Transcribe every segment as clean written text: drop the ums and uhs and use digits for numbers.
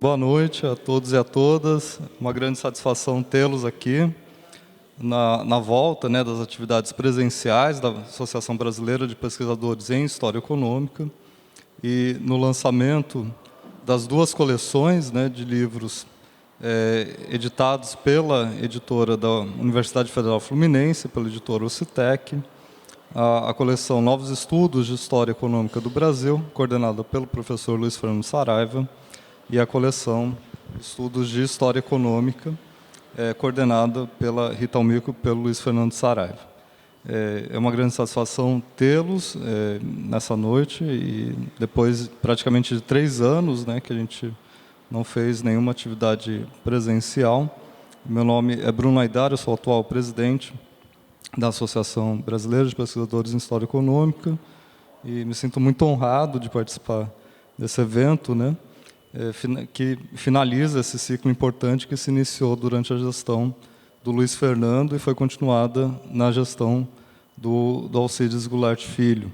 Boa noite a todos e a todas. Uma grande satisfação tê-los aqui na volta, das atividades presenciais da Associação Brasileira de Pesquisadores em História Econômica e no lançamento das duas coleções de livros editados pela editora da Universidade Federal Fluminense, pela editora Ocitec, a coleção Novos Estudos de História Econômica do Brasil, coordenada pelo professor Luiz Fernando Saraiva, e a coleção Estudos de História Econômica, coordenada pela Rita Almico e pelo Luiz Fernando Saraiva. É uma grande satisfação tê-los nessa noite, e depois praticamente de 3 anos que a gente não fez nenhuma atividade presencial. Meu nome é Bruno Aidar, eu sou o atual presidente da Associação Brasileira de Pesquisadores em História Econômica, e me sinto muito honrado de participar desse evento, que finaliza esse ciclo importante que se iniciou durante a gestão do Luiz Fernando e foi continuada na gestão do Alcides Goulart Filho.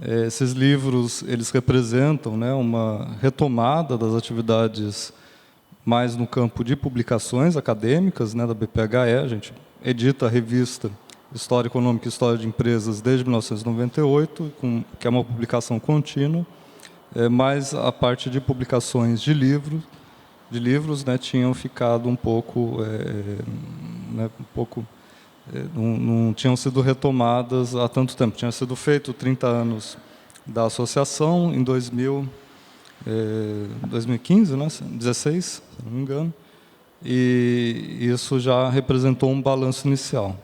Esses livros eles representam uma retomada das atividades mais no campo de publicações acadêmicas da BPHE. A gente edita a revista História Econômica e História de Empresas desde 1998, que é uma publicação contínua, mas a parte de publicações de livros tinham ficado um pouco, não tinham sido retomadas há tanto tempo. Tinha sido feito 30 anos da associação em 2015, 16, se não me engano, e isso já representou um balanço inicial.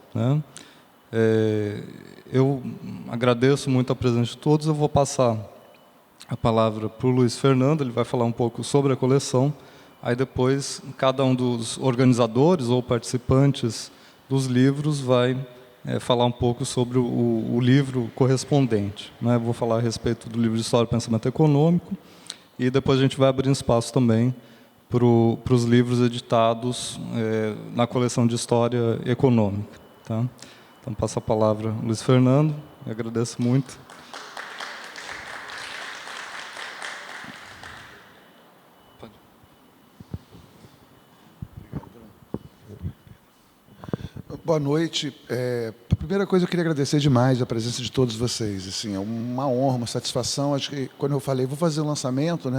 Eu agradeço muito a presença de todos. Eu vou passar a palavra para o Luiz Fernando, ele vai falar um pouco sobre a coleção, aí depois cada um dos organizadores ou participantes dos livros vai falar um pouco sobre o livro correspondente. Eu vou falar a respeito do livro de História e Pensamento Econômico, e depois a gente vai abrir espaço também para os livros editados na coleção de História Econômica. Tá? Então, passo a palavra ao Luiz Fernando, eu agradeço muito. Boa noite. A primeira coisa, eu queria agradecer demais a presença de todos vocês. Assim, é uma honra, uma satisfação. Acho que, quando eu falei, vou fazer o lançamento,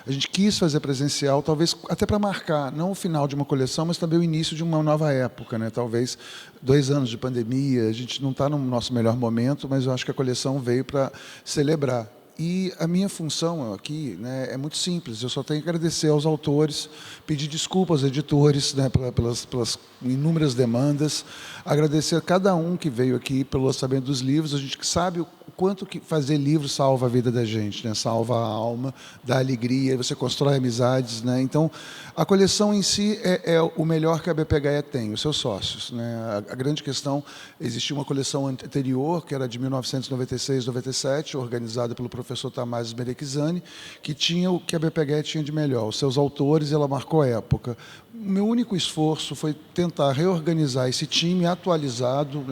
a gente quis fazer presencial, talvez até para marcar, não o final de uma coleção, mas também o início de uma nova época. Talvez 2 anos de pandemia, a gente não está no nosso melhor momento, mas eu acho que a coleção veio para celebrar. E a minha função aqui é muito simples, eu só tenho que agradecer aos autores, pedir desculpa aos editores pelas inúmeras demandas, agradecer a cada um que veio aqui pelo lançamento dos livros. A gente sabe o quanto que fazer livro salva a vida da gente, salva a alma, dá alegria, você constrói amizades. Então, a coleção em si é o melhor que a BPHE tem, os seus sócios. A grande questão, existia uma coleção anterior, que era de 1996-97, organizada pelo professor Tamás Merequizani, que tinha o que a BPHE tinha de melhor, os seus autores, e ela marcou a época. O meu único esforço foi tentar reorganizar esse time atualizado,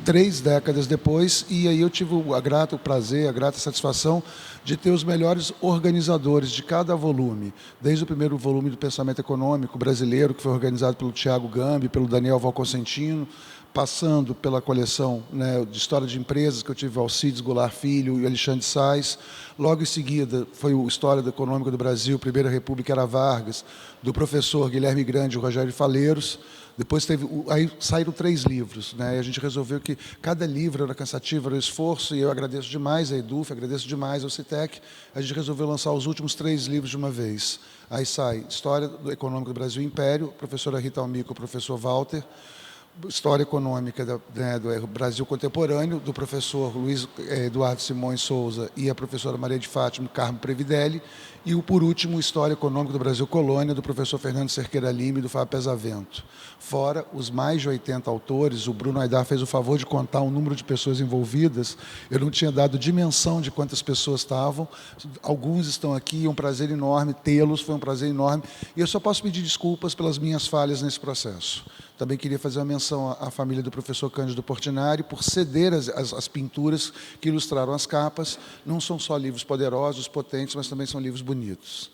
3 décadas depois, e aí eu tive o grato prazer, a grata satisfação de ter os melhores organizadores de cada volume, desde o primeiro volume do Pensamento Econômico Brasileiro, que foi organizado pelo Tiago Gambi, pelo Daniel Valconsentino, passando pela coleção de História de Empresas, que eu tive Alcides Goulart Filho e Alexandre Sais. Logo em seguida, foi o História Econômica do Brasil, Primeira República era Vargas, do professor Guilherme Grande e Rogério Faleiros. Depois aí saíram 3 livros, e a gente resolveu que cada livro era cansativo, era um esforço, e eu agradeço demais a EDUF, agradeço demais ao CITEC. A gente resolveu lançar os últimos 3 livros de uma vez. Aí sai História Econômica do Brasil Império, professora Rita Almico, professor Walter, História Econômica do Brasil Contemporâneo, do professor Luiz Eduardo Simões Souza e a professora Maria de Fátima Carmo Previdelli, e, por último, História Econômica do Brasil Colônia, do professor Fernando Cerqueira Lima e do Fábio Pesavento. Fora os mais de 80 autores, o Bruno Aidar fez o favor de contar o número de pessoas envolvidas. Eu não tinha dado dimensão de quantas pessoas estavam. Alguns estão aqui, é um prazer enorme tê-los, foi um prazer enorme. E eu só posso pedir desculpas pelas minhas falhas nesse processo. Também queria fazer uma menção à família do professor Cândido Portinari por ceder as pinturas que ilustraram as capas. Não são só livros poderosos, potentes, mas também são livros bonitos.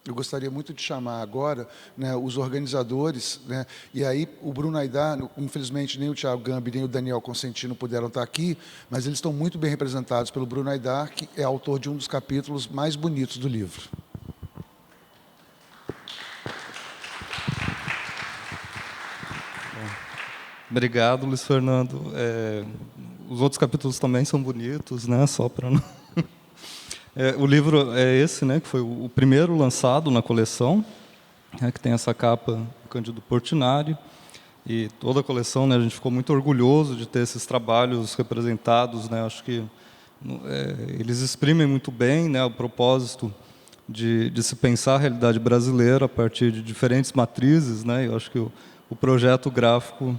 eu gostaria muito de chamar agora, né, os organizadores, né, e aí o Bruno Aidar, infelizmente nem o Thiago Gambi nem o Daniel Consentino puderam estar aqui, mas eles estão muito bem representados pelo Bruno Aidar, que é autor de um dos capítulos mais bonitos do livro. Obrigado, Luiz Fernando. Os outros capítulos também são bonitos, né? Só para não... o livro é esse, né? Que foi o primeiro lançado na coleção, né, que tem essa capa do Cândido Portinari, e toda a coleção, né? A gente ficou muito orgulhoso de ter esses trabalhos representados, né? Acho que eles exprimem muito bem, né, o propósito de se pensar a realidade brasileira a partir de diferentes matrizes, né? Eu acho que o projeto gráfico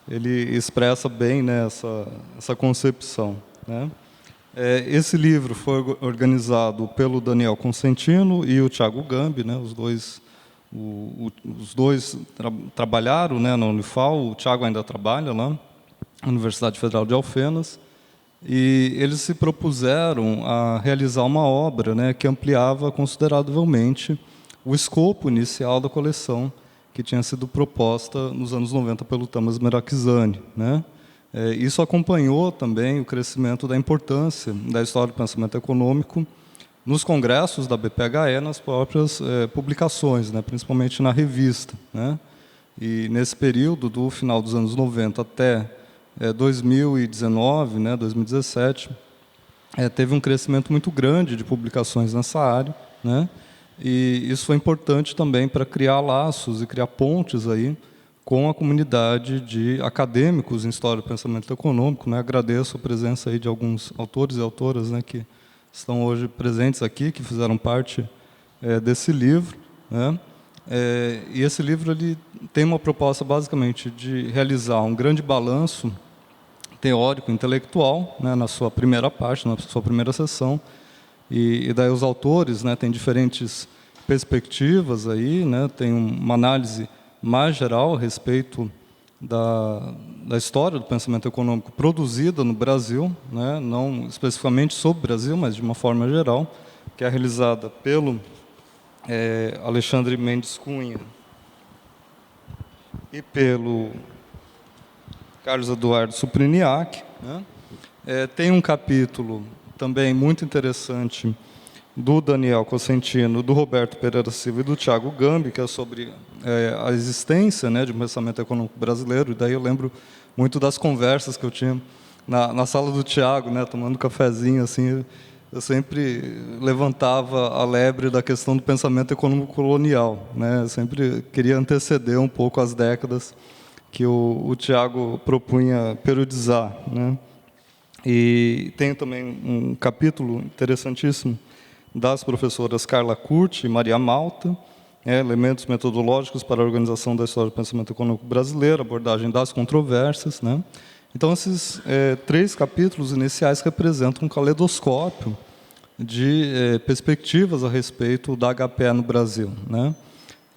ele expressa bem, né, essa concepção, né? Esse livro foi organizado pelo Daniel Consentino e o Thiago Gambi, né? Os dois trabalharam, né, na Unifal. O Thiago ainda trabalha lá, na Universidade Federal de Alfenas, e eles se propuseram a realizar uma obra, né, que ampliava consideravelmente o escopo inicial da coleção, que tinha sido proposta nos anos 90 pelo Tamas Merakizani, né? Isso acompanhou também o crescimento da importância da história do pensamento econômico nos congressos da BPHE, nas próprias publicações, né? Principalmente na revista, né? E nesse período, do final dos anos 90 até 2019, né, 2017, teve um crescimento muito grande de publicações nessa área, né? E isso foi importante também para criar laços e criar pontes aí com a comunidade de acadêmicos em História do Pensamento Econômico, né? Agradeço a presença aí de alguns autores e autoras, né, que estão hoje presentes aqui, que fizeram parte desse livro, né? E esse livro ele tem uma proposta basicamente de realizar um grande balanço teórico intelectual, né, na sua primeira parte, na sua primeira sessão, e daí os autores, né, têm diferentes perspectivas aí, né, tem uma análise mais geral a respeito da história do pensamento econômico produzida no Brasil, né, não especificamente sobre o Brasil, mas de uma forma geral, que é realizada pelo Alexandre Mendes Cunha e pelo Carlos Eduardo Supriniac, né? Tem um capítulo também muito interessante do Daniel Consentino, do Roberto Pereira Silva e do Thiago Gambi, que é sobre a existência, né, de um pensamento econômico brasileiro. E daí eu lembro muito das conversas que eu tinha na sala do Thiago, né, tomando cafezinho, assim, eu sempre levantava a lebre da questão do pensamento econômico colonial, né? Eu sempre queria anteceder um pouco as décadas que o Thiago propunha periodizar, né? E tem também um capítulo interessantíssimo das professoras Carla Curti e Maria Malta, elementos metodológicos para a organização da história do pensamento econômico brasileiro, abordagem das controvérsias, né? Então, esses 3 capítulos iniciais representam um caleidoscópio de perspectivas a respeito da HPE no Brasil, né?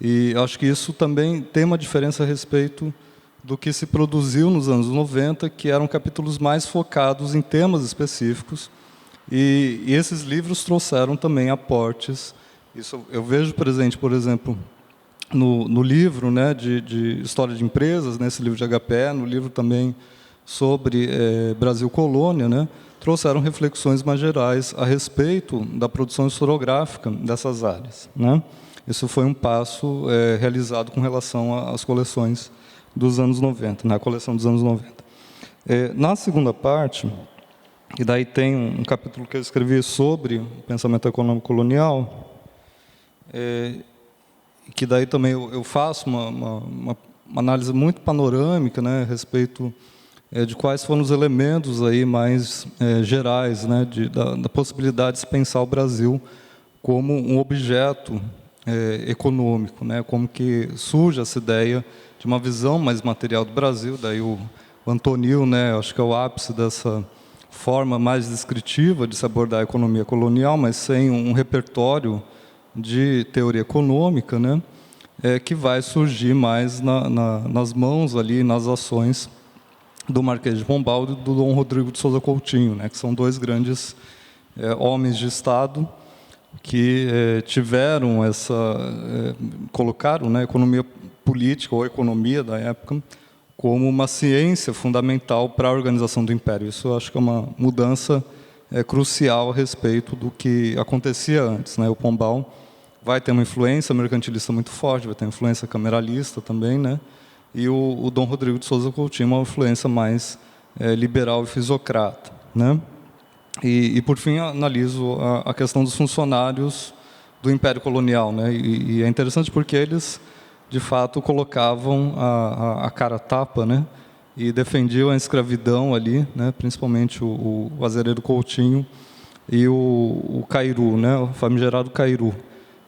E acho que isso também tem uma diferença a respeito do que se produziu nos anos 90, que eram capítulos mais focados em temas específicos, e esses livros trouxeram também aportes. Isso eu vejo presente, por exemplo, no livro, né, de História de Empresas, nesse livro de HPE, no livro também sobre Brasil Colônia, né, trouxeram reflexões mais gerais a respeito da produção historiográfica dessas áreas, né? Isso foi um passo realizado com relação às coleções dos anos 90, na coleção dos anos 90. Na segunda parte, e daí tem um capítulo que eu escrevi sobre o pensamento econômico colonial, que daí também eu faço uma análise muito panorâmica, né, a respeito de quais foram os elementos aí mais gerais, né, da possibilidade de se pensar o Brasil como um objeto econômico, né, como que surge essa ideia de uma visão mais material do Brasil. Daí o Antonil, né, acho que é o ápice dessa forma mais descritiva de se abordar a economia colonial, mas sem um repertório de teoria econômica, né, que vai surgir mais nas mãos ali, nas ações do Marquês de Pombal e do Dom Rodrigo de Souza Coutinho, né, que são 2 grandes homens de Estado, que tiveram colocaram, né, a economia política ou a economia da época como uma ciência fundamental para a organização do império. Isso eu acho que é uma mudança crucial a respeito do que acontecia antes, né? O Pombal vai ter uma influência mercantilista muito forte, vai ter uma influência cameralista também, né? E o Dom Rodrigo de Souza Coutinho uma influência mais liberal e fisocrata, né? E por fim, analiso a questão dos funcionários do Império Colonial, né? E é interessante porque eles, de fato, colocavam a cara a tapa, né? E defendiam a escravidão ali, né? Principalmente o Azeredo Coutinho e o Cairu, né? O famigerado Cairu,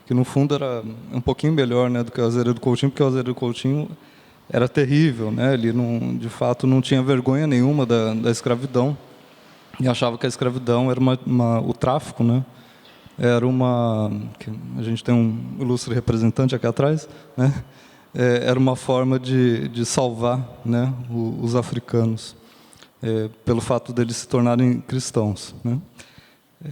que no fundo era um pouquinho melhor, né, do que o Azeredo Coutinho, porque o Azeredo Coutinho era terrível, né? Ele não, de fato, não tinha vergonha nenhuma da escravidão e achava que a escravidão era o tráfico, né? Era a gente tem um ilustre representante aqui atrás, né? Era uma forma de salvar, né, os africanos, pelo fato deles se tornarem cristãos, né?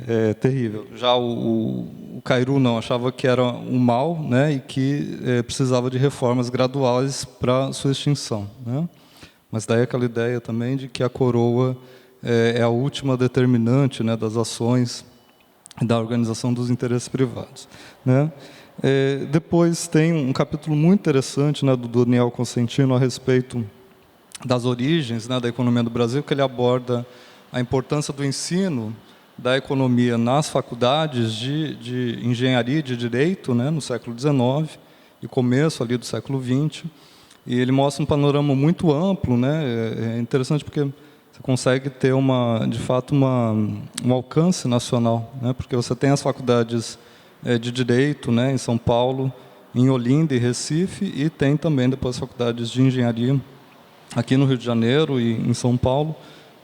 É terrível. Já o Cairu não, achava que era um mal, né, e que precisava de reformas graduais para sua extinção, né? Mas daí aquela ideia também de que a coroa é a última determinante, né, das ações da organização dos interesses privados, né? Depois tem um capítulo muito interessante, né, do Daniel Consentino a respeito das origens, né, da economia do Brasil, que ele aborda a importância do ensino da economia nas faculdades de engenharia e de direito, né, no século XIX e começo ali do século XX, e ele mostra um panorama muito amplo, né? É interessante porque você consegue ter de fato um alcance nacional, né? Porque você tem as faculdades de direito, né, em São Paulo, em Olinda e Recife, e tem também depois faculdades de engenharia aqui no Rio de Janeiro e em São Paulo,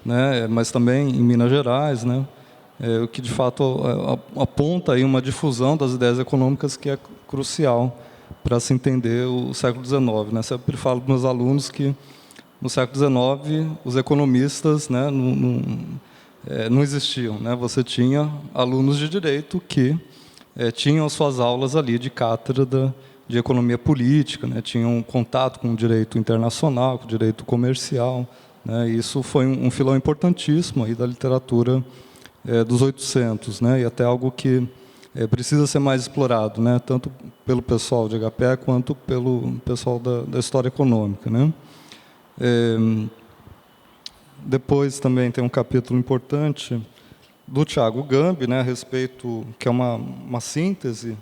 né, mas também em Minas Gerais, né? O que de fato aponta aí uma difusão das ideias econômicas que é crucial para se entender o século XIX, né? Sempre falo para meus alunos que no século XIX os economistas, né, não existiam, né? Você tinha alunos de direito que tinham as suas aulas ali de cátedra de economia política, né? Tinham contato com o direito internacional, com o direito comercial, né? E isso foi um filão importantíssimo aí da literatura dos 800, né? E até algo que precisa ser mais explorado, né? Tanto pelo pessoal de HPE quanto pelo pessoal da história econômica, né? Depois também tem um capítulo importante do Thiago Gambi, né, a respeito, que é uma síntese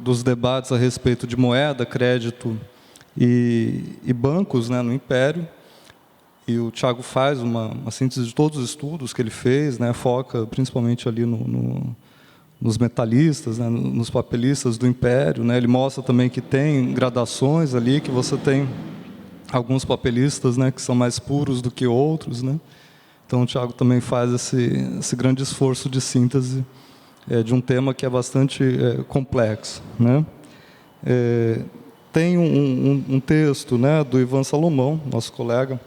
dos debates a respeito de moeda, crédito e bancos, né, no Império. E o Thiago faz uma síntese de todos os estudos que ele fez, né, foca principalmente ali nos metalistas, né, nos papelistas do Império, né. Ele mostra também que tem gradações ali, que você tem alguns papelistas, né, que são mais puros do que outros, né. Então, o Thiago também faz esse grande esforço de síntese de um tema que é bastante complexo, né? Tem um texto, né, do Ivan Salomão, nosso colega,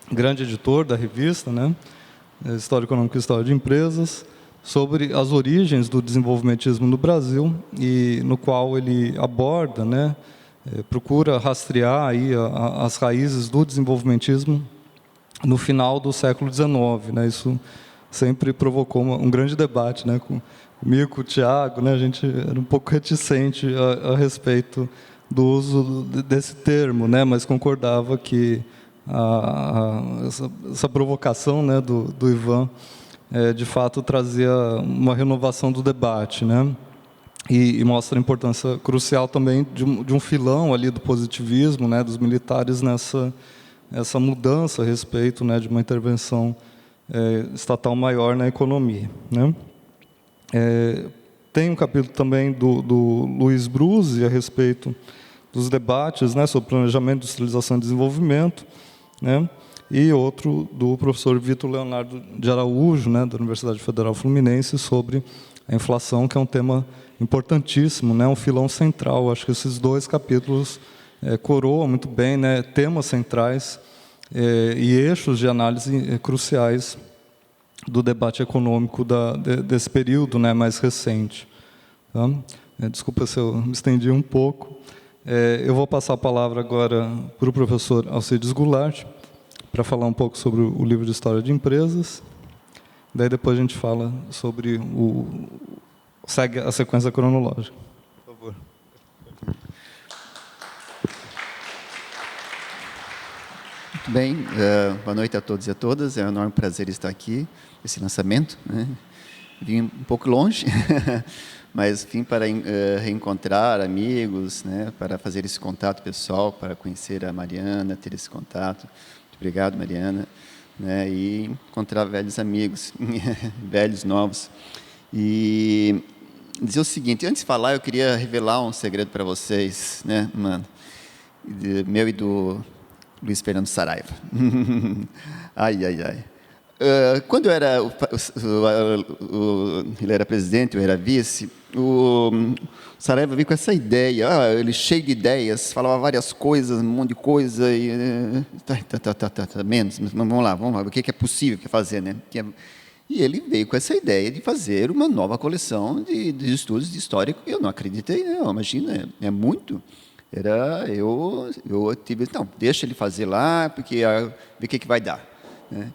grande editor da revista, né, História Econômica e História de Empresas, sobre as origens do desenvolvimentismo no Brasil, e no qual ele aborda, né, procura rastrear aí as raízes do desenvolvimentismo no final do século XIX, né? Isso sempre provocou um grande debate, né? Comigo, com o Thiago, né? A gente era um pouco reticente a respeito do uso desse termo, né? Mas concordava que essa provocação, né, do Ivan, de fato trazia uma renovação do debate, né? E mostra a importância crucial também de um filão ali do positivismo, né, dos militares essa mudança a respeito, né, de uma intervenção estatal maior na economia, né? Tem um capítulo também do Luiz Brusi a respeito dos debates, né, sobre planejamento, industrialização e desenvolvimento, né? E outro do professor Vitor Leonardo de Araújo, né, da Universidade Federal Fluminense, sobre a inflação, que é um tema importantíssimo, né, um filão central. Acho que esses dois capítulos coroam muito bem, né, temas centrais e eixos de análise cruciais do debate econômico desse período, né, mais recente. Tá? Desculpa se eu me estendi um pouco. Eu vou passar a palavra agora para o professor Alcides Goulart, para falar um pouco sobre o livro de História de Empresas. Daí depois a gente fala sobre segue a sequência cronológica. Por favor. Muito bem, boa noite a todos e a todas. É um enorme prazer estar aqui, esse lançamento, né? Vim um pouco longe, mas vim para reencontrar amigos, né? Para fazer esse contato pessoal, para conhecer a Mariana, ter esse contato. Muito obrigado, Mariana. Né? E encontrar velhos amigos, velhos, novos. E dizer o seguinte, antes de falar, eu queria revelar um segredo para vocês, né, mano? Meu e do Luiz Fernando Saraiva. Ai, ai, ai. Quando eu era ele era presidente, eu era vice, o Saraiva veio com essa ideia, ele cheio de ideias, falava várias coisas, um monte de coisa, e menos, mas vamos lá, o que é possível fazer, né? E ele veio com essa ideia de fazer uma nova coleção de estudos de história, que eu não acreditei, não, imagina, é muito. Eu tive, não, deixa ele fazer lá, porque ver o que vai dar, né?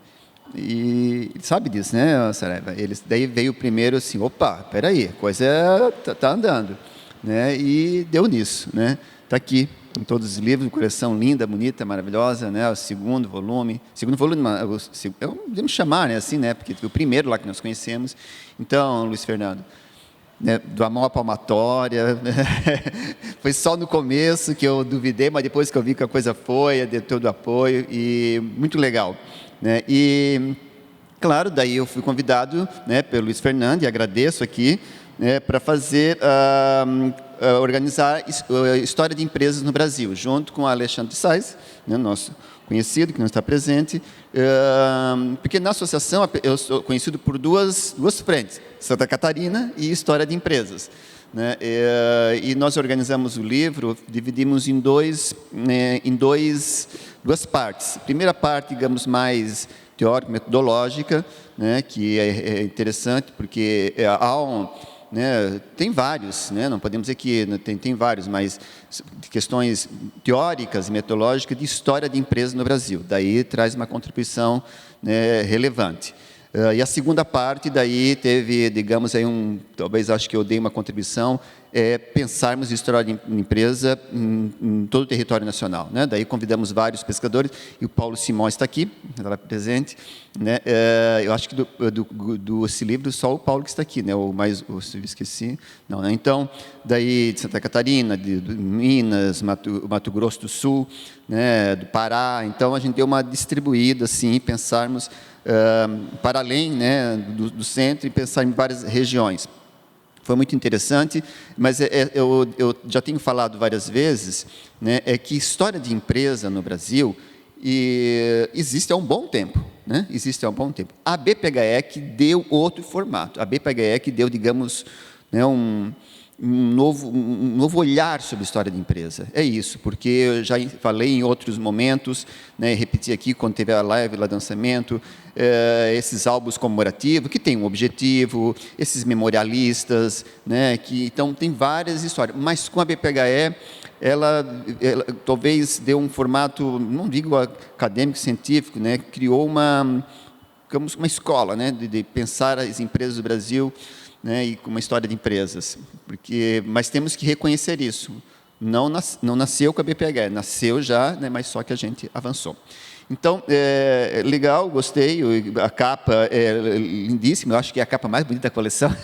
E ele sabe disso, né, Saraiva? Daí veio primeiro assim, opa, peraí, a coisa tá andando, né? E deu nisso, né? Está aqui em todos os livros, uma coleção linda, bonita, maravilhosa, né? O segundo volume, podemos chamar, né, assim, né? Porque o primeiro lá que nós conhecemos. Então, Luiz Fernando, né, do amor à palmatória, né? Foi só no começo que eu duvidei, mas depois que eu vi que a coisa foi, eu dei todo o apoio e muito legal, né? E claro, daí eu fui convidado, né, pelo Luiz Fernando, e agradeço aqui, né, para fazer organizar a história de empresas no Brasil, junto com o Alexandre Sais, né, nosso conhecido, que não está presente, porque na associação eu sou conhecido por duas frentes, Santa Catarina e História de Empresas, né? E nós organizamos o livro, dividimos em duas partes. A primeira parte, digamos, mais teórica, metodológica, né, que é interessante, porque né, tem vários, né, não podemos dizer que tem vários, mas questões teóricas e metodológicas de história de empresas no Brasil. Daí traz uma contribuição, né, relevante. E a segunda parte, daí teve, digamos, aí talvez acho que eu dei uma contribuição, pensarmos em história de empresa em todo o território nacional, né? Daí convidamos vários pesquisadores, e o Paulo Simões está aqui, está presente, né? Eu acho que esse livro só o Paulo que está aqui, né? Esqueci, não, né? Então, daí de Santa Catarina, de Minas, Mato Grosso do Sul, né? Do Pará. Então a gente deu uma distribuída, assim, pensarmos para além, né, do centro, e pensar em várias regiões. Foi muito interessante, mas eu já tenho falado várias vezes, né, que história de empresa no Brasil existe há um bom tempo, né? Existe há um bom tempo. A BPHE que deu outro formato, a BPHE que deu, digamos, né, um novo olhar sobre a história de empresa. É isso, porque eu já falei em outros momentos, né, repeti aqui quando teve a live lá do lançamento, esses álbuns comemorativos, que tem um objetivo, esses memorialistas, né, então tem várias histórias, mas com a BPHE, ela talvez deu um formato, não digo acadêmico, científico, né, criou uma escola, né, de pensar as empresas do Brasil, né, e com uma história de empresas, mas temos que reconhecer isso. Não nasceu com a BPHE, nasceu já, né, mas só que a gente avançou. Então, legal, gostei, a capa é lindíssima, eu acho que é a capa mais bonita da coleção.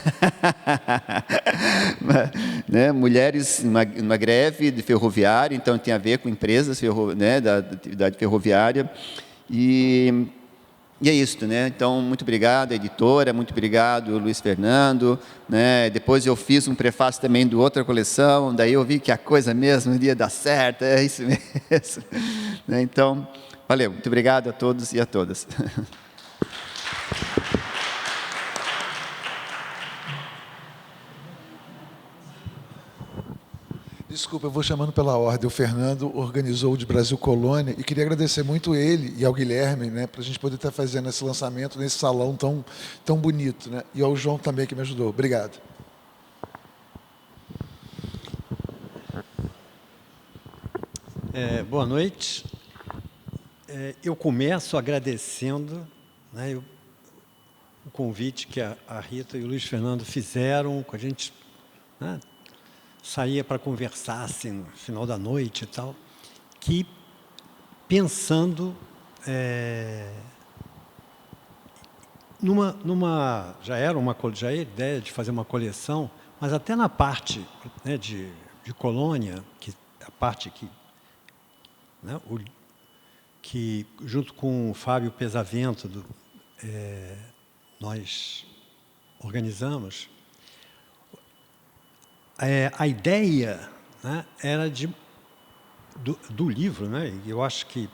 Né, mulheres numa greve de ferroviária, então tem a ver com empresas, né, da atividade ferroviária, e é isso, né? Então, muito obrigado, editora, muito obrigado, Luiz Fernando, né? Depois eu fiz um prefácio também de outra coleção, daí eu vi que a coisa mesmo ia dar certo, é isso mesmo. Então, valeu, muito obrigado a todos e a todas. Desculpa, eu vou chamando pela ordem. O Fernando organizou o de Brasil Colônia e queria agradecer muito ele e ao Guilherme, né, para a gente poder estar fazendo esse lançamento nesse salão tão bonito, né? E ao João também que me ajudou. Obrigado. Boa noite. Eu começo agradecendo, né, o convite que a Rita e o Luiz Fernando fizeram, com a gente, né, saía para conversar assim, no final da noite e tal, que pensando já era a ideia de fazer uma coleção, mas até na parte, né, de colônia, que a parte que, né, que junto com o Fábio Pesavento nós organizamos. A ideia, né, era do livro, né, e eu acho que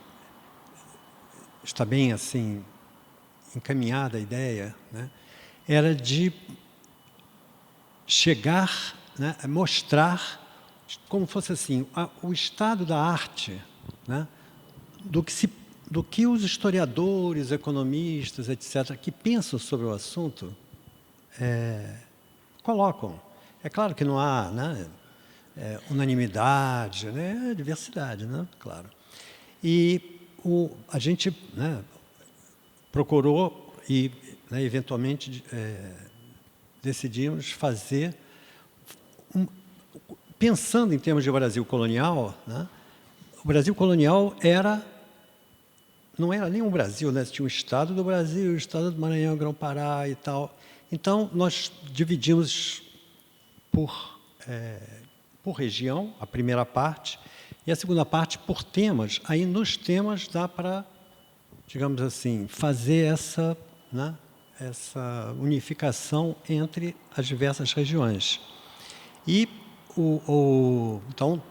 está bem assim encaminhada a ideia, né, era de chegar, né, a mostrar como fosse assim o estado da arte, né, do que os historiadores, economistas, etc., que pensam sobre o assunto colocam. É claro que não há, né, unanimidade, né, diversidade, né, claro. E a gente, né, procurou e, né, eventualmente, decidimos fazer, pensando em termos de Brasil colonial, né, o Brasil colonial não era nem um Brasil, né, tinha o Estado do Brasil, o Estado do Maranhão, Grão-Pará e tal. Então, nós dividimos por região, a primeira parte, e a segunda parte por temas. Aí, nos temas, dá para, digamos assim, fazer essa, né, essa unificação entre as diversas regiões. E, então,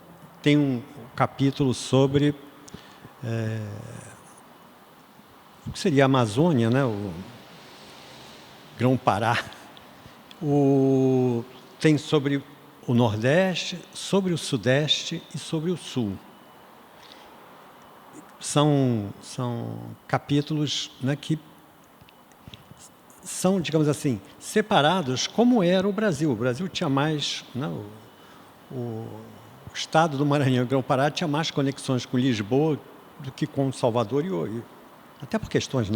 tem um capítulo sobre o que seria a Amazônia, né, o Grão-Pará. Tem sobre o Nordeste, sobre o Sudeste e sobre o Sul. São capítulos, né, que são, digamos assim, separados como era o Brasil. O Brasil tinha mais, né, o estado do Maranhão e Grão-Pará tinha mais conexões com Lisboa do que com Salvador e até por questões de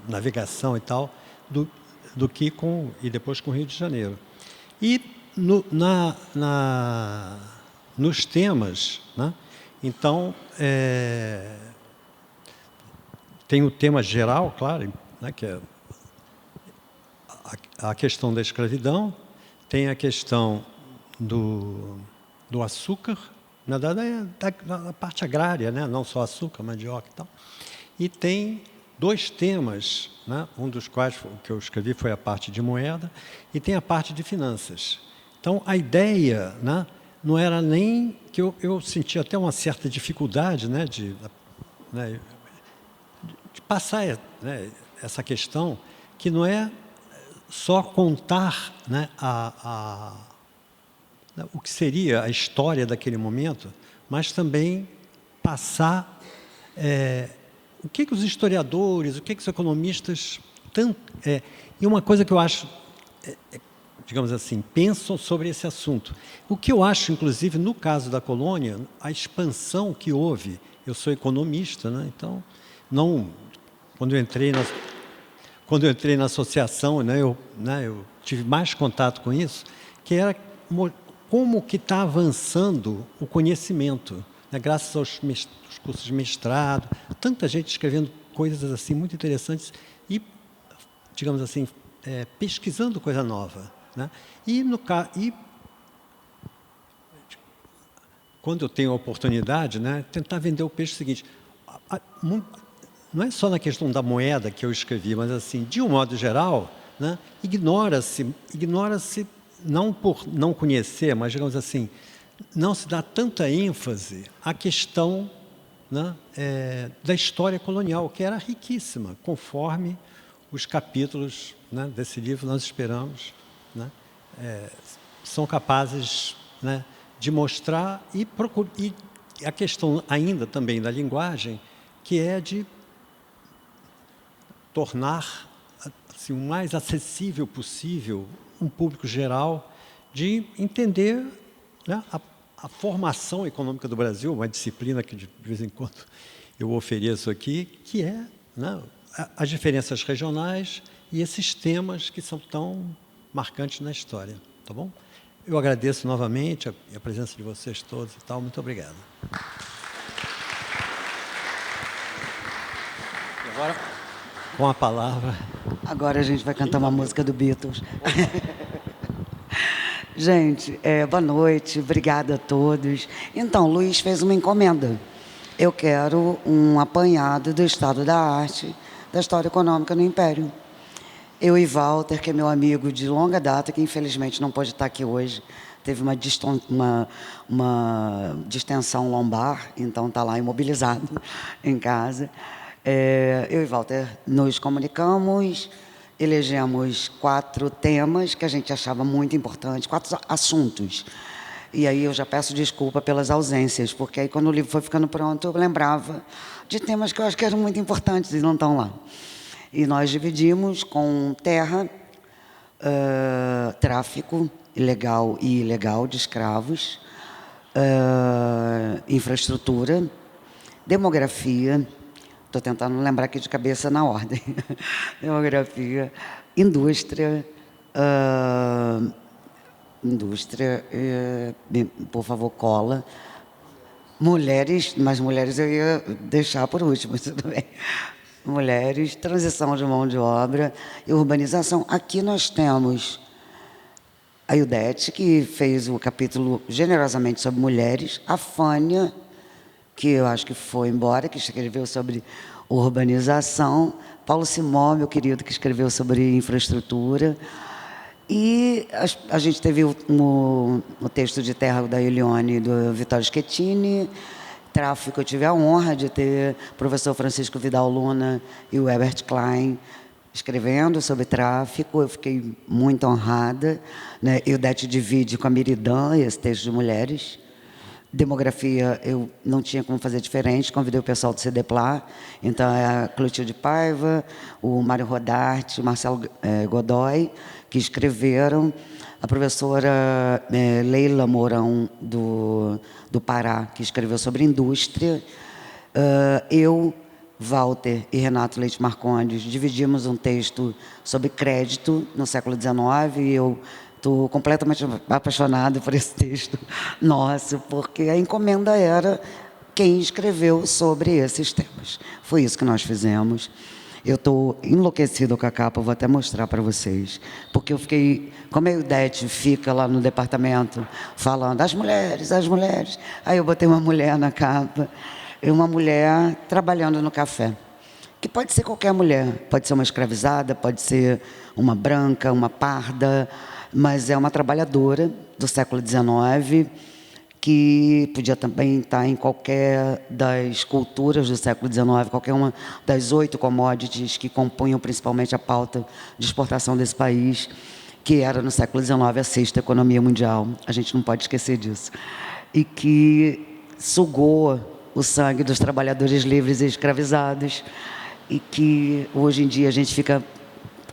navegação e tal, do que e depois com o Rio de Janeiro. E nos temas, né, então, tem o tema geral, claro, né, que é a questão da escravidão, tem a questão do açúcar, da parte agrária, né, não só açúcar, mandioca e tal. E tem dois temas, né, um dos quais o que eu escrevi foi a parte de moeda, e tem a parte de finanças. Então, a ideia, né, não era nem que eu sentia até uma certa dificuldade, né, de passar, né, essa questão, que não é só contar, né, o que seria a história daquele momento, mas também passar o que os historiadores, o que os economistas... e uma coisa que eu acho, digamos assim, pensam sobre esse assunto. O que eu acho, inclusive, no caso da colônia, a expansão que houve... Eu sou economista, né, então, quando eu entrei na associação, né, eu tive mais contato com isso, que era como que está avançando o conhecimento, né, graças aos cursos de mestrado, tanta gente escrevendo coisas assim muito interessantes e, digamos assim, pesquisando coisa nova, né? E quando eu tenho a oportunidade, né, tentar vender o peixe seguinte. Não é só na questão da moeda que eu escrevi, mas assim, de um modo geral, né, ignora-se não por não conhecer, mas digamos assim, não se dá tanta ênfase à questão, né, da história colonial, que era riquíssima, conforme os capítulos, né, desse livro nós esperamos, né, são capazes, né, de mostrar e a questão ainda também da linguagem, que é de tornar assim, o mais acessível possível um público geral, de entender, né, a formação econômica do Brasil, uma disciplina que de vez em quando eu ofereço aqui, que é, né, as diferenças regionais e esses temas que são tão marcantes na história. Tá bom? Eu agradeço novamente a presença de vocês todos e tal. Muito obrigado. E agora, com a palavra... Agora a gente vai cantar uma música do Beatles. Gente, boa noite, obrigada a todos. Então, Luiz fez uma encomenda. Eu quero um apanhado do estado da arte, da história econômica no Império. Eu e Walter, que é meu amigo de longa data, que infelizmente não pode estar aqui hoje, teve uma distensão lombar, então está lá imobilizado em casa. Eu e Walter nos comunicamos, elegemos 4 temas que a gente achava muito importantes, 4 assuntos. E aí eu já peço desculpa pelas ausências, porque aí quando o livro foi ficando pronto, eu lembrava de temas que eu acho que eram muito importantes e não estão lá. E nós dividimos com terra, tráfico ilegal e ilegal de escravos, infraestrutura, demografia, estou tentando lembrar aqui de cabeça na ordem, demografia, indústria, por favor, cola, mulheres, mas mulheres eu ia deixar por último, tudo bem. Mulheres, transição de mão de obra e urbanização. Aqui nós temos a Ildete, que fez o capítulo generosamente sobre mulheres, a Fânia, que eu acho que foi embora, que escreveu sobre urbanização, Paulo Simão, meu querido, que escreveu sobre infraestrutura, e a gente teve o texto de Terra da Elione, do Vitório Schettini. Tráfico, eu tive a honra de ter o professor Francisco Vidal Luna e o Herbert Klein escrevendo sobre tráfico. Eu fiquei muito honrada, né? Ildete divide com a Miridan esse texto de mulheres. Demografia, eu não tinha como fazer diferente, convidei o pessoal do CDPLA, então é a Clotilde Paiva, o Mário Rodarte, o Marcelo Godoy, que escreveram, a professora Leila Mourão, do Pará, que escreveu sobre indústria, eu, Walter e Renato Leite Marcondes dividimos um texto sobre crédito no século XIX, e eu estou completamente apaixonada por esse texto nosso, porque a encomenda era quem escreveu sobre esses temas. Foi isso que nós fizemos. Eu estou enlouquecida com a capa, vou até mostrar para vocês, porque eu fiquei, como a Ildete fica lá no departamento falando as mulheres, aí eu botei uma mulher na capa, e uma mulher trabalhando no café, que pode ser qualquer mulher, pode ser uma escravizada, pode ser uma branca, uma parda, mas é uma trabalhadora do século XIX, que podia também estar em qualquer das culturas do século XIX, qualquer uma das 8 commodities que compunham principalmente a pauta de exportação desse país, que era no século XIX a 6ª economia mundial, a gente não pode esquecer disso, e que sugou o sangue dos trabalhadores livres e escravizados, e que hoje em dia a gente fica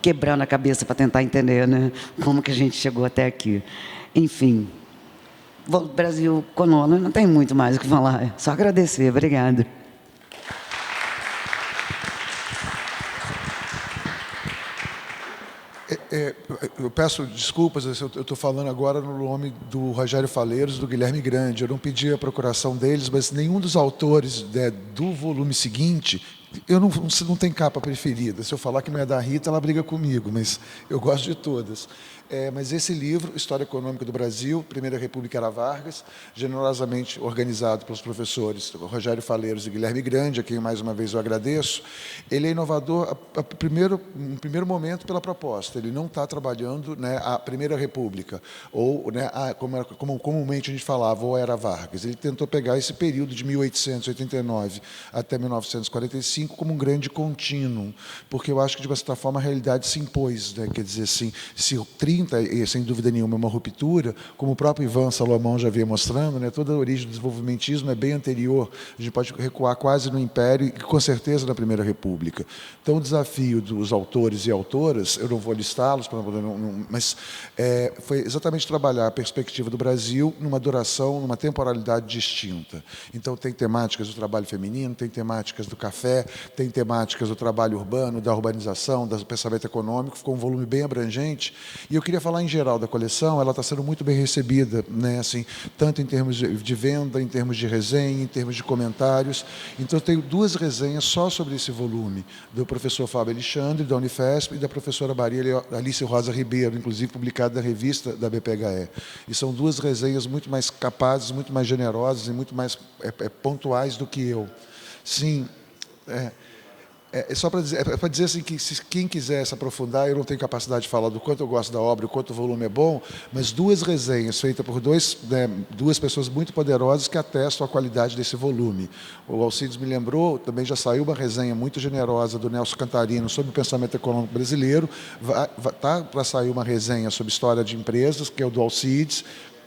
quebrando a cabeça para tentar entender, né, como que a gente chegou até aqui. Enfim, o Brasil colônia, não tem muito mais o que falar, é só agradecer. Obrigada. Eu peço desculpas, eu estou falando agora no nome do Rogério Faleiros e do Guilherme Grande. Eu não pedi a procuração deles, mas nenhum dos autores, né, do volume seguinte, eu não tenho capa preferida. Se eu falar que não é da Rita, ela briga comigo, mas eu gosto de todas. Mas esse livro, História Econômica do Brasil, Primeira República Era Vargas, generosamente organizado pelos professores Rogério Faleiros e Guilherme Grande, a quem mais uma vez eu agradeço, ele é inovador, em primeiro momento, pela proposta. Ele não está trabalhando, né, a Primeira República, ou, né, como comumente a gente falava, ou Era Vargas. Ele tentou pegar esse período de 1889 até 1945, 45 como um grande contínuo, porque eu acho que, de uma certa forma, a realidade se impôs, né? Quer dizer, assim, se 30, e sem dúvida nenhuma, é uma ruptura, como o próprio Ivan Salomão já vinha mostrando, né? Toda a origem do desenvolvimentismo é bem anterior, a gente pode recuar quase no Império e, com certeza, na Primeira República. Então, o desafio dos autores e autoras, eu não vou listá-los, mas foi exatamente trabalhar a perspectiva do Brasil numa duração, numa temporalidade distinta. Então, tem temáticas do trabalho feminino, tem temáticas do café, tem temáticas do trabalho urbano, da urbanização, do pensamento econômico, ficou um volume bem abrangente. E eu queria falar, em geral, da coleção, ela está sendo muito bem recebida, né? Assim, tanto em termos de venda, em termos de resenha, em termos de comentários. Então, eu tenho 2 resenhas só sobre esse volume, do professor Fábio Alexandre, da Unifesp, e da professora Maria Alice Rosa Ribeiro, inclusive publicada na revista da BPHE. E são 2 resenhas muito mais capazes, muito mais generosas e muito mais pontuais do que eu. Sim, só para dizer assim, que se quem quiser se aprofundar, eu não tenho capacidade de falar do quanto eu gosto da obra, o quanto o volume é bom, mas 2 resenhas feitas por 2 pessoas muito poderosas que atestam a qualidade desse volume. O Alcides me lembrou, também já saiu uma resenha muito generosa do Nelson Cantarino sobre o pensamento econômico brasileiro, está para sair uma resenha sobre história de empresas, que é o do Alcides,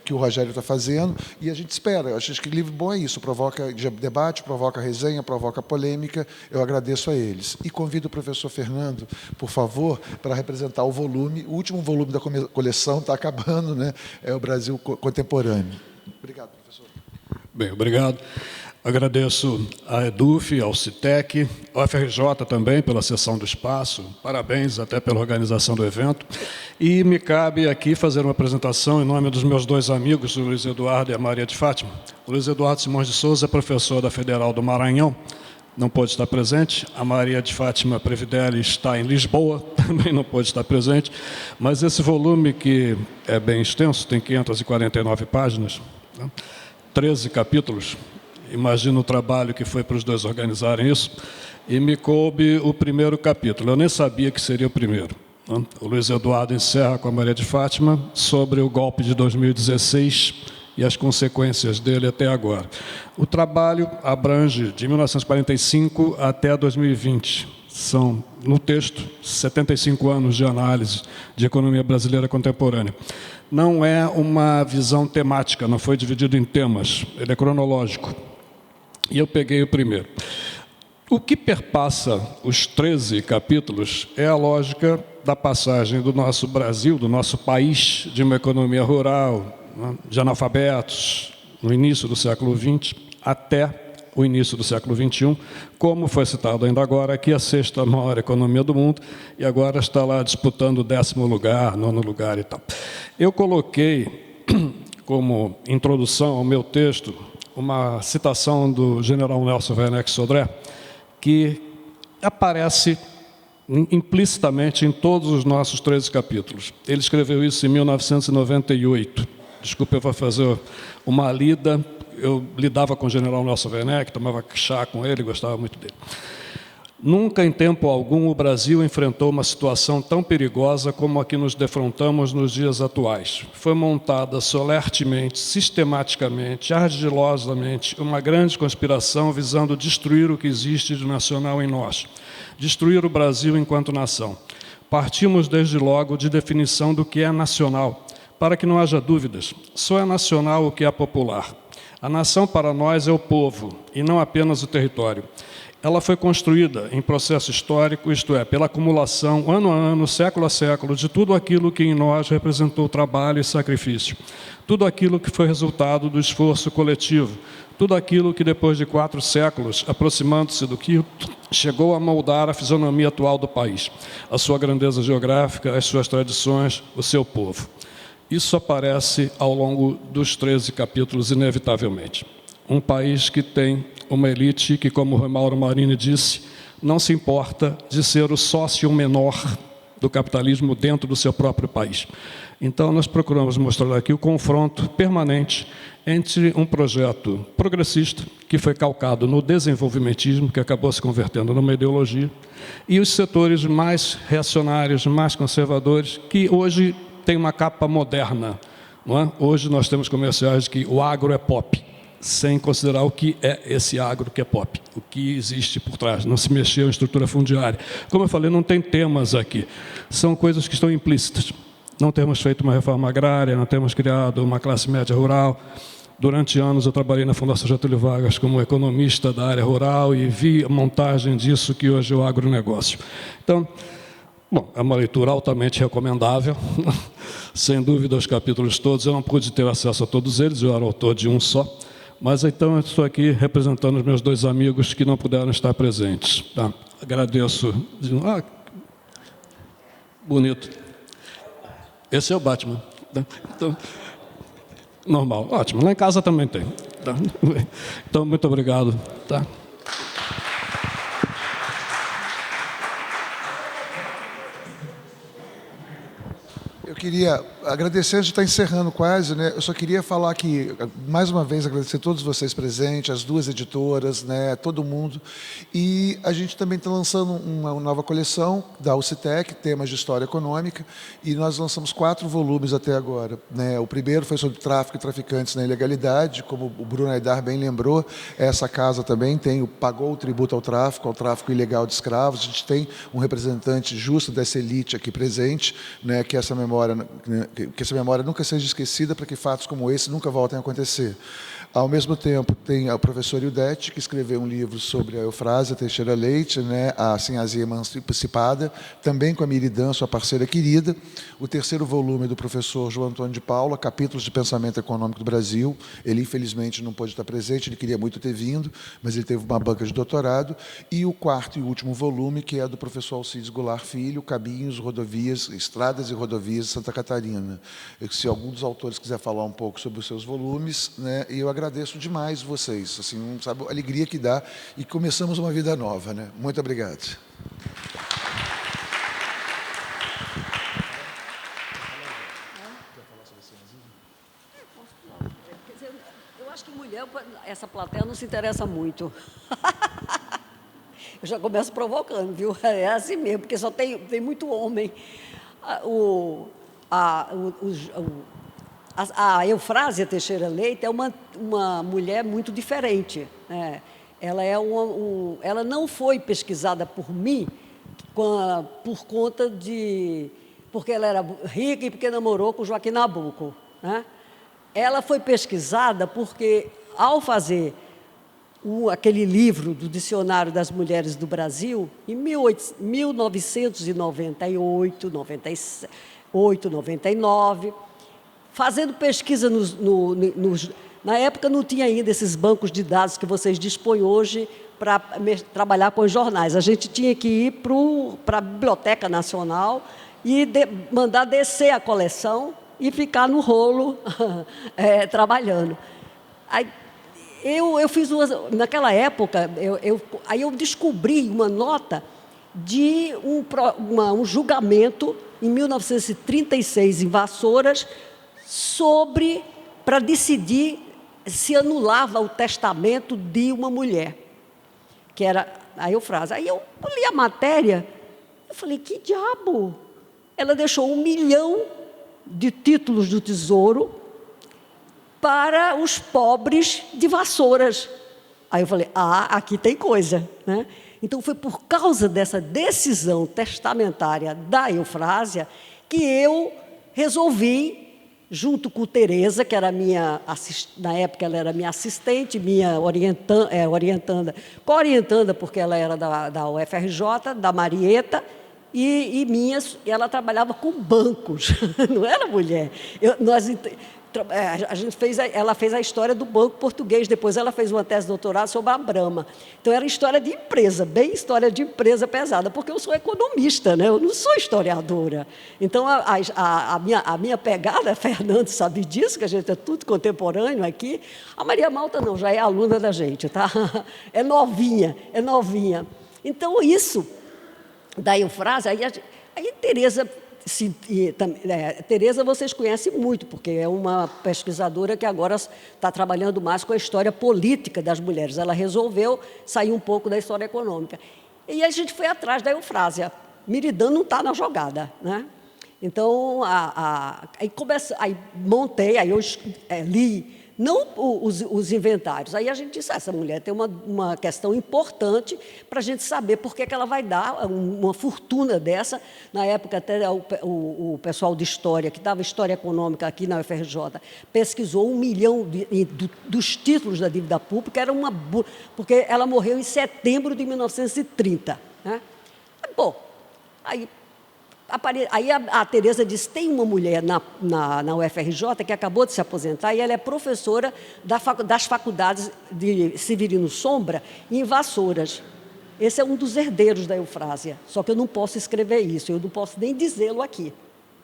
que o Rogério está fazendo, e a gente espera. Eu acho que livro bom é isso, provoca debate, provoca resenha, provoca polêmica. Eu agradeço a eles. E convido o professor Fernando, por favor, para representar o volume. O último volume da coleção está acabando, né? É o Brasil Contemporâneo. Obrigado, professor. Bem, obrigado. Agradeço à EDUF, ao CITEC, ao FRJ também pela cessão do espaço. Parabéns até pela organização do evento. E me cabe aqui fazer uma apresentação em nome dos meus 2 amigos, o Luiz Eduardo e a Maria de Fátima. O Luiz Eduardo Simões de Souza é professor da Federal do Maranhão, não pôde estar presente. A Maria de Fátima Previdelli está em Lisboa, também não pôde estar presente. Mas esse volume, que é bem extenso, tem 549 páginas, né? 13 capítulos. Imagino o trabalho que foi para os 2 organizarem isso, e me coube o primeiro capítulo. Eu nem sabia que seria o primeiro, né? O Luiz Eduardo encerra com a Maria de Fátima sobre o golpe de 2016 e as consequências dele até agora. O trabalho abrange de 1945 até 2020. São, no texto, 75 anos de análise de economia brasileira contemporânea. Não é uma visão temática, não foi dividido em temas, ele é cronológico. E eu peguei o primeiro. O que perpassa os 13 capítulos é a lógica da passagem do nosso Brasil, do nosso país, de uma economia rural, né, de analfabetos, no início do século XX, até o início do século XXI, como foi citado ainda agora, aqui a 6ª maior economia do mundo, e agora está lá disputando o 10º lugar, 9º lugar e tal. Eu coloquei como introdução ao meu texto uma citação do general Nelson Werneck Sodré, que aparece implicitamente em todos os nossos 13 capítulos. Ele escreveu isso em 1998. Desculpa, eu vou fazer uma lida. Eu lidava com o general Nelson Werneck, tomava chá com ele, gostava muito dele. Nunca em tempo algum o Brasil enfrentou uma situação tão perigosa como a que nos defrontamos nos dias atuais. Foi montada solertemente, sistematicamente, ardilosamente, uma grande conspiração visando destruir o que existe de nacional em nós, destruir o Brasil enquanto nação. Partimos desde logo de definição do que é nacional, para que não haja dúvidas. Só é nacional o que é popular. A nação para nós é o povo, e não apenas o território. Ela foi construída em processo histórico, isto é, pela acumulação, ano a ano, século a século, de tudo aquilo que em nós representou trabalho e sacrifício, tudo aquilo que foi resultado do esforço coletivo, tudo aquilo que, depois de 4 séculos, aproximando-se do que chegou a moldar a fisionomia atual do país, a sua grandeza geográfica, as suas tradições, o seu povo. Isso aparece ao longo dos 13 capítulos, inevitavelmente. Um país que tem uma elite que, como o Mauro Marini disse, não se importa de ser o sócio menor do capitalismo dentro do seu próprio país. Então, nós procuramos mostrar aqui o confronto permanente entre um projeto progressista, que foi calcado no desenvolvimentismo, que acabou se convertendo numa ideologia, e os setores mais reacionários, mais conservadores, que hoje têm uma capa moderna. Não é? Hoje nós temos comerciais de que o agro é pop. sem considerar o que é esse agro que é pop, o que existe por trás, não se mexeu em estrutura fundiária. Como eu falei, não tem temas aqui, são coisas que estão implícitas. Não temos feito uma reforma agrária, não temos criado uma classe média rural. Durante anos eu trabalhei na Fundação Getúlio Vargas como economista da área rural e vi a montagem disso que hoje é o agronegócio. Então, bom, é uma leitura altamente recomendável, sem dúvida os capítulos todos, eu não pude ter acesso a todos eles, eu era autor de um só, mas então eu estou aqui representando os meus 2 amigos que não puderam estar presentes. Tá? Agradeço. Bonito. Esse é o Batman. Tá? Então, normal, ótimo. Lá em casa também tem. Tá? Então, muito obrigado. Tá? Eu queria agradecer, a gente está encerrando quase, né? Eu só queria falar que, mais uma vez, agradecer a todos vocês presentes, as 2 editoras, né? Todo mundo. E a gente também está lançando uma nova coleção da UCTEC, temas de história econômica, e nós lançamos 4 volumes até agora, né? O primeiro foi sobre tráfico e traficantes na ilegalidade, como o Bruno Aidar bem lembrou, essa casa também pagou o tributo ao tráfico ilegal de escravos. A gente tem um representante justo dessa elite aqui presente, né? Que essa memória nunca seja esquecida, para que fatos como esse nunca voltem a acontecer. Ao mesmo tempo, tem a professora Ildete, que escreveu um livro sobre a Eufrásia Teixeira Leite, né, a Sinhazia Emancipada, também com a Miridan, sua parceira querida. O terceiro volume do professor João Antônio de Paula, Capítulos de Pensamento Econômico do Brasil. Ele, infelizmente, não pôde estar presente, ele queria muito ter vindo, mas ele teve uma banca de doutorado. E o quarto e último volume, que é do professor Alcides Goulart Filho, Caminhos, Rodovias, Estradas e Rodovias de Santa Catarina. Se algum dos autores quiser falar um pouco sobre os seus volumes, né, eu agradeço demais vocês, assim, não sabe a alegria que dá, e começamos uma vida nova, né? Muito obrigado. Eu acho que mulher, essa plateia não se interessa muito. Eu já começo provocando, viu? É assim mesmo, porque só tem muito homem. A Eufrásia Teixeira Leite é uma mulher muito diferente, né? Ela, ela não foi pesquisada por mim por conta de... porque ela era rica e porque namorou com Joaquim Nabuco, né? Ela foi pesquisada porque, ao fazer aquele livro do Dicionário das Mulheres do Brasil, em 1998, 98, 99... fazendo pesquisa na época não tinha ainda esses bancos de dados que vocês dispõem hoje para trabalhar com os jornais. A gente tinha que ir para a Biblioteca Nacional e mandar descer a coleção e ficar no rolo trabalhando. Aí, eu fiz naquela época, aí eu descobri uma nota de um julgamento em 1936 em Vassouras, para decidir se anulava o testamento de uma mulher, que era a Eufrásia. Aí eu li a matéria, eu falei, que diabo? Ela deixou 1 milhão de títulos do Tesouro para os pobres de Vassouras. Aí eu falei, aqui tem coisa, né? Então, foi por causa dessa decisão testamentária da Eufrásia que eu resolvi, junto com Tereza, que era na época ela era minha assistente, minha orientanda, co-orientanda, porque ela era da UFRJ, da Marieta, e ela trabalhava com bancos, não era mulher. Ela fez a história do Banco Português, depois ela fez uma tese de doutorado sobre a Brahma. Então, era história de empresa, bem história de empresa pesada, porque eu sou economista, né? Eu não sou historiadora. Então, a minha pegada, a Fernando sabe disso, que a gente é tudo contemporâneo aqui. A Maria Malta não, já é aluna da gente, tá? É novinha. Então, isso da Eufrásia, aí Tereza... Tereza vocês conhecem muito, porque é uma pesquisadora que agora está trabalhando mais com a história política das mulheres. Ela resolveu sair um pouco da história econômica. E a gente foi atrás da Eufrásia. Miridan não está na jogada, né? Então, aí montei, aí eu li não os inventários. Aí a gente disse, essa mulher tem uma questão importante para a gente saber por que ela vai dar uma fortuna dessa. Na época, até o pessoal de História, que dava História Econômica aqui na UFRJ, pesquisou 1 milhão dos títulos da dívida pública, porque ela morreu em setembro de 1930. Né? Bom, aí a Tereza disse, tem uma mulher na UFRJ que acabou de se aposentar e ela é professora das faculdades de Severino Sombra em Vassouras. Esse é um dos herdeiros da Eufrásia, só que eu não posso escrever isso, eu não posso nem dizê-lo aqui,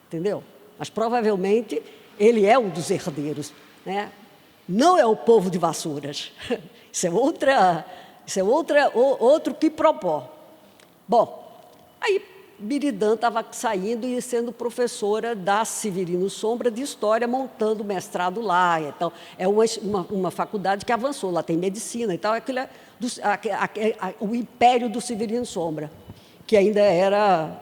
entendeu? Mas provavelmente ele é um dos herdeiros, né? Não é o povo de Vassouras, isso é outro que propõe. Bom, aí Biridã estava saindo e sendo professora da Severino Sombra de História, montando mestrado lá. Então, é uma faculdade que avançou, lá tem medicina e tal. Aquilo é o império do Severino Sombra, que ainda era...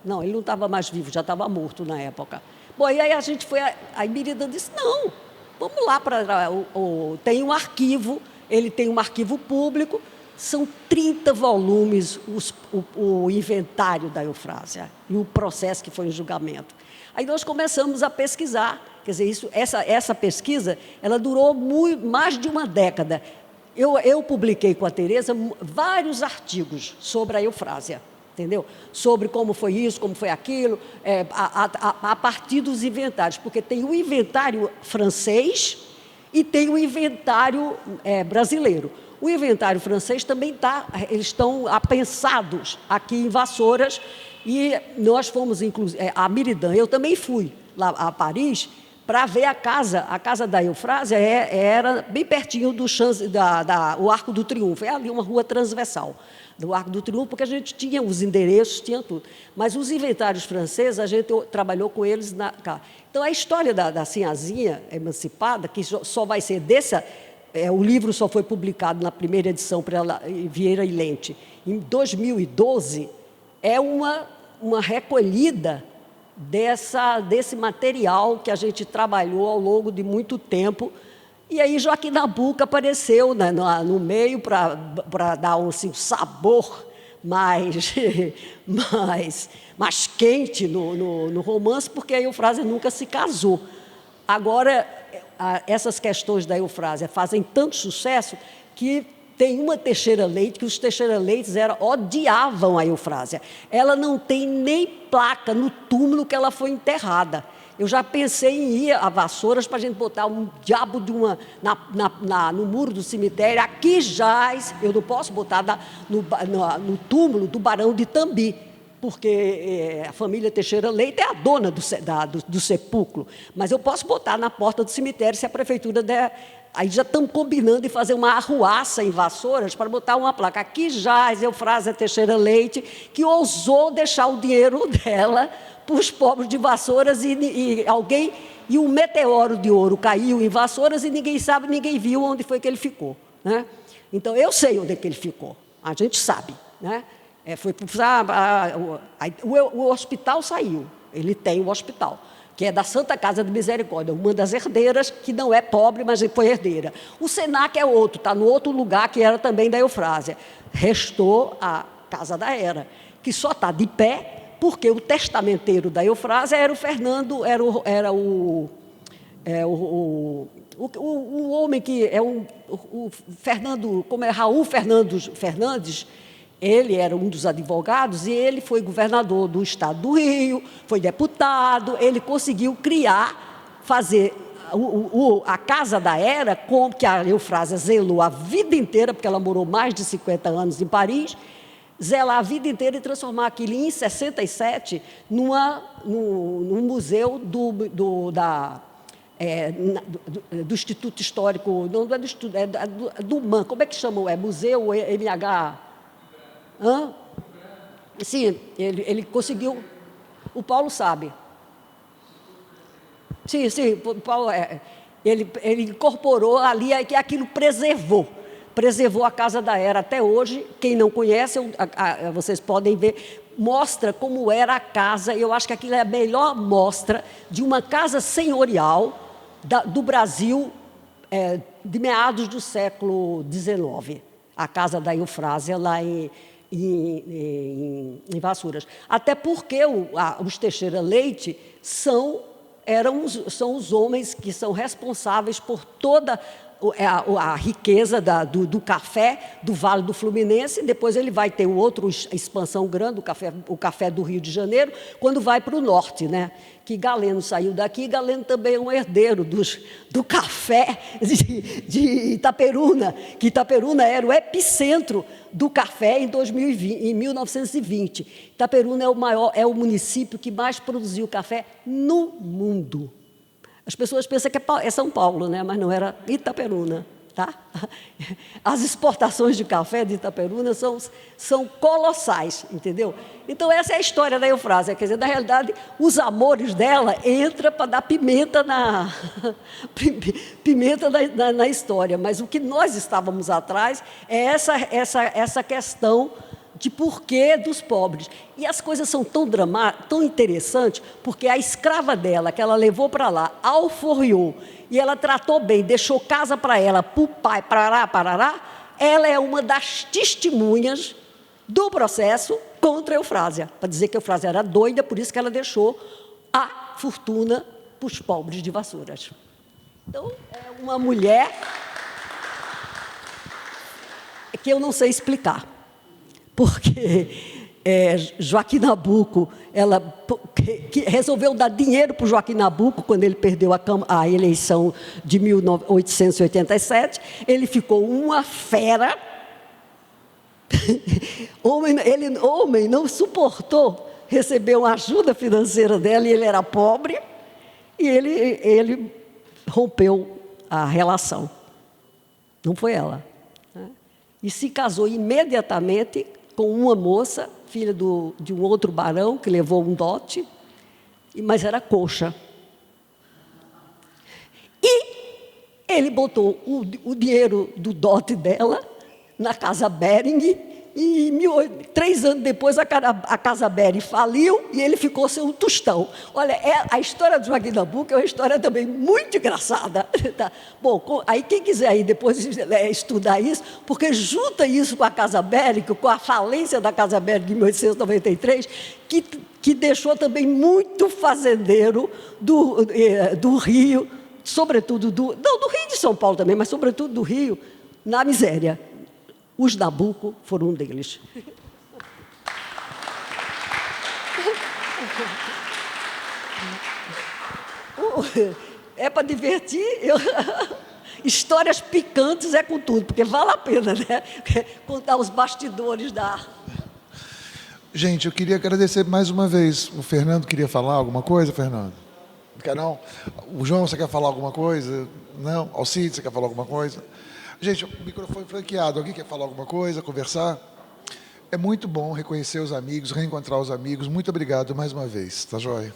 não, ele não estava mais vivo, já estava morto na época. Bom, e aí a gente foi... Aí Biridã disse, não, vamos lá, tem um arquivo, ele tem um arquivo público, são 30 volumes o inventário da Eufrásia e o processo que foi em julgamento. Aí nós começamos a pesquisar, quer dizer, essa pesquisa ela durou mais de uma década. Eu publiquei com a Tereza vários artigos sobre a Eufrásia, entendeu? Sobre como foi isso, como foi aquilo, a partir dos inventários, porque tem o inventário francês e tem o inventário brasileiro. O inventário francês também eles estão apensados aqui em Vassouras e nós fomos, inclusive, a Biridã, eu também fui lá a Paris para ver a casa da Eufrásia era bem pertinho do o Arco do Triunfo, é ali uma rua transversal do Arco do Triunfo, porque a gente tinha os endereços, tinha tudo. Mas os inventários franceses, a gente trabalhou com eles cá. Então, a história da Sinhazinha emancipada, que só vai ser dessa... o livro só foi publicado na primeira edição para Vieira e Lente em 2012, é uma recolhida desse material que a gente trabalhou ao longo de muito tempo. E aí Joaquim Nabuco apareceu no meio para dar um sabor mais quente no romance, porque a Eufrásia nunca se casou. Agora, essas questões da Eufrásia fazem tanto sucesso que tem uma Teixeira Leite, que os Teixeira Leites odiavam a Eufrásia. Ela não tem nem placa no túmulo que ela foi enterrada. Eu já pensei em ir a Vassouras para a gente botar um diabo de no muro do cemitério. Aqui jaz, eu não posso botar no túmulo do Barão de Tambi, porque a família Teixeira Leite é a dona do sepulcro. Mas eu posso botar na porta do cemitério se a prefeitura der. Aí já estamos combinando de fazer uma arruaça em Vassouras para botar uma placa. Aqui jaz Eufrásia Teixeira Leite, que ousou deixar o dinheiro dela para os pobres de Vassouras e um meteoro de ouro caiu em Vassouras e ninguém viu onde foi que ele ficou, né? Então, eu sei onde é que ele ficou, a gente sabe, né? O hospital saiu, ele tem o hospital, que é da Santa Casa de Misericórdia, uma das herdeiras, que não é pobre, mas foi herdeira. O Senac é outro, está no outro lugar, que era também da Eufrásia. Restou a Casa da Era, que só está de pé, porque o testamenteiro da Eufrásia era o Fernando, era o homem que é o Fernando, como é Raul Fernandes, ele era um dos advogados e ele foi governador do estado do Rio, foi deputado, ele conseguiu fazer a Casa da Era, que a Eufrásia zelou a vida inteira, porque ela morou mais de 50 anos em Paris, zelar a vida inteira e transformar aquilo em 67 num museu do Instituto Histórico, não é do Instituto, do MAN, como é que chama? É Museu MH? Hã? Sim, ele conseguiu, o Paulo sabe. Sim, o Paulo, ele incorporou ali, que aquilo preservou a Casa da Era até hoje. Quem não conhece, vocês podem ver, mostra como era a casa. Eu acho que aquilo é a melhor mostra de uma casa senhorial do Brasil de meados do século XIX, a casa da Eufrásia, lá em Vassouras. Até porque os Teixeira Leite são os homens que são responsáveis por toda a riqueza do café do Vale do Fluminense. Depois ele vai ter outra expansão grande, o café do Rio de Janeiro, quando vai para o norte, né? Que Galeno saiu daqui, Galeno também é um herdeiro do café de Itaperuna, que Itaperuna era o epicentro do café em 1920. Itaperuna é o município que mais produziu café no mundo. As pessoas pensam que é São Paulo, né? Mas não, era Itaperuna. Tá? As exportações de café de Itaperuna são colossais, entendeu? Então, essa é a história da Eufrásia. Quer dizer, na realidade, os amores dela entram para dar pimenta na história. Mas o que nós estávamos atrás é essa questão de porquê dos pobres. E as coisas são tão interessantes, porque a escrava dela, que ela levou para lá, alforriou, e ela tratou bem, deixou casa para ela, para o pai, parará, ela é uma das testemunhas do processo contra a Eufrásia, para dizer que a Eufrásia era doida, por isso que ela deixou a fortuna para os pobres de Vassouras. Então, é uma mulher que eu não sei explicar. Porque Joaquim Nabuco, que resolveu dar dinheiro para o Joaquim Nabuco quando ele perdeu a eleição de 1887, ele ficou uma fera. Homem não suportou receber uma ajuda financeira dela, e ele era pobre, e ele rompeu a relação. Não foi ela. Né? E se casou imediatamente com uma moça, filha de um outro barão, que levou um dote, mas era coxa. E ele botou o dinheiro do dote dela na Casa Bering, e 3 anos depois a Casa Bering faliu e ele ficou sem um tostão. Olha, a história do Joaquim Nabuco é uma história também muito engraçada. Tá? Bom, aí quem quiser aí depois estudar isso, porque junta isso com a Casa Bering, com a falência da Casa Bering de 1893, que deixou também muito fazendeiro do Rio, sobretudo do Rio de São Paulo também, mas sobretudo do Rio, na miséria. Os Nabuco foram um deles. É para divertir. Histórias picantes é com tudo, porque vale a pena, né? Contar os bastidores da... Gente, eu queria agradecer mais uma vez. O Fernando queria falar alguma coisa, Fernando? Não quer não? O João, você quer falar alguma coisa? Não? Alcide, você quer falar alguma coisa? Gente, o microfone franqueado. Alguém quer falar alguma coisa, conversar? É muito bom reconhecer os amigos, reencontrar os amigos. Muito obrigado mais uma vez. Tá joia?